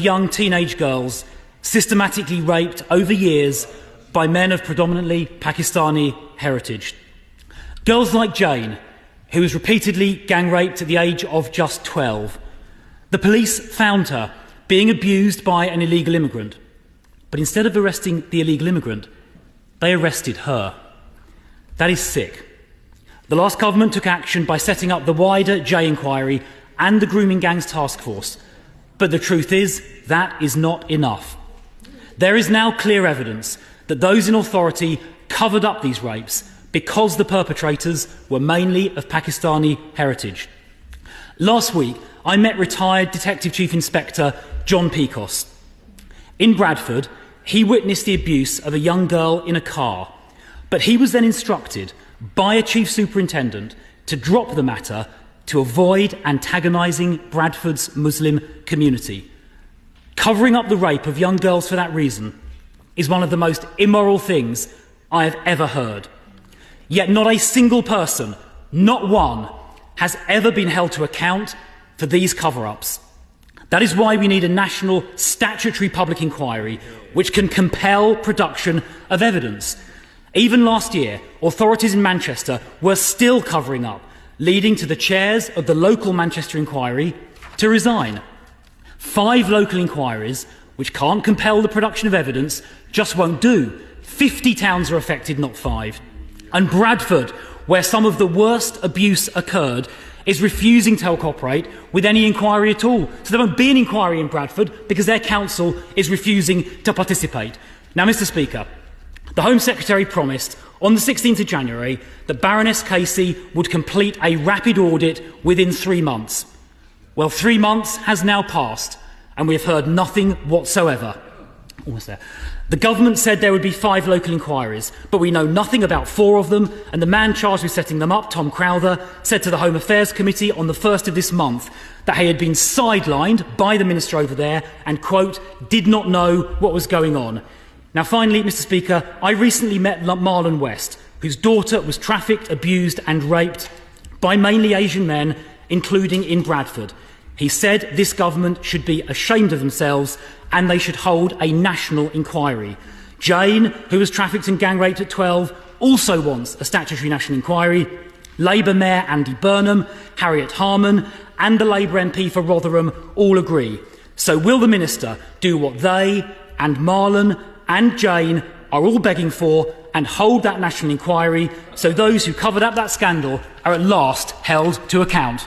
young teenage girls systematically raped over years by men of predominantly Pakistani heritage. Girls like Jane, who was repeatedly gang raped at the age of just 12. The police found her being abused by an illegal immigrant, but instead of arresting the illegal immigrant, they arrested her. That is sick. The last government took action by setting up the wider J inquiry and the Grooming Gangs Task Force, but the truth is that is not enough. There is now clear evidence that those in authority covered up these rapes because the perpetrators were mainly of Pakistani heritage. Last week, I met retired Detective Chief Inspector John Pecos. In Bradford, he witnessed the abuse of a young girl in a car, but he was then instructed by a Chief Superintendent to drop the matter to avoid antagonising Bradford's Muslim community. Covering up the rape of young girls for that reason is one of the most immoral things I have ever heard. Yet not a single person, not one, has ever been held to account for these cover-ups. That is why we need a national statutory public inquiry which can compel production of evidence. Even last year, authorities in Manchester were still covering up, leading to the chairs of the local Manchester inquiry to resign. 5 local inquiries, which can't compel the production of evidence, just won't do. 50 towns are affected, not 5. And Bradford, where some of the worst abuse occurred, is refusing to cooperate with any inquiry at all. So there won't be an inquiry in Bradford because their council is refusing to participate. Now, Mr. Speaker, the Home Secretary promised on the 16th of January that Baroness Casey would complete a rapid audit within 3 months. Well, 3 months has now passed and we have heard nothing whatsoever. Almost there. The government said there would be 5 local inquiries, but we know nothing about 4 of them, and the man charged with setting them up, Tom Crowther, said to the Home Affairs Committee on the 1st of this month that he had been sidelined by the minister over there and, quote, did not know what was going on. Now finally, Mr. Speaker, I recently met Marlon West, whose daughter was trafficked, abused and raped by mainly Asian men, including in Bradford. He said this government should be ashamed of themselves and they should hold a national inquiry. Jane, who was trafficked and gang raped at 12, also wants a statutory national inquiry. Labour Mayor Andy Burnham, Harriet Harman and the Labour MP for Rotherham all agree. So will the Minister do what they and Marlon and Jane are all begging for and hold that national inquiry so those who covered up that scandal are at last held to account?